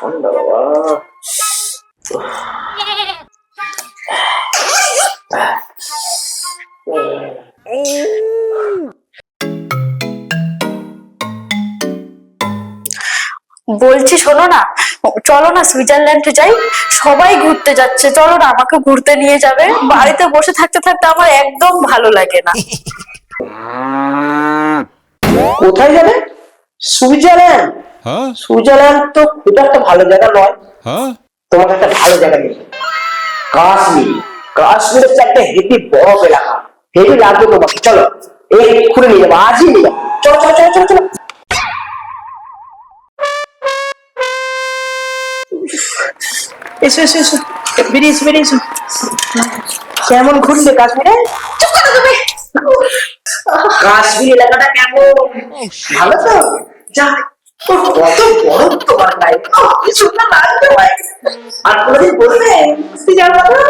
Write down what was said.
ঠান্ডা বাবা। বলছি শোনো না, চলো না সুইজারল্যান্ডে যাই। সবাই ঘুরতে যাচ্ছে, চলো না আমাকে ঘুরতে নিয়ে যাবে। বাড়িতে বসে থাকতে থাকতে আমার একদম ভালো লাগে না। কোথায় যাবে? সুইজারল্যান্ড? সুইজারল্যান্ড তো খুব একটা ভালো জায়গা নয়। তোমাকে একটা ভালো জায়গা নিয়ে যাবো। কাশ্মীর। কাশ্মীর হচ্ছে একটা হেভি বরফ এলাকা, হেভি লাগবে তোমাকে। চলো এক্ষুনি নিয়ে যাবো, আজই নিয়ে যাবো। চলো চলো চলো চলো চলো। এসো এসো এসো, বেরিয়ে এসো বেরিয়ে এসো। কেমন ঘুরলে কাশ্মীরে? চুপ করো তুমি। কাশ্মীর এলাকাটা কেমন? ভালো তো? যা, কত বরফ তোমার গায়ে, কি সুন্দর লাগছে ভাই। আর কোনোদিন বলবে ঘুরতে যাওয়ার কথা?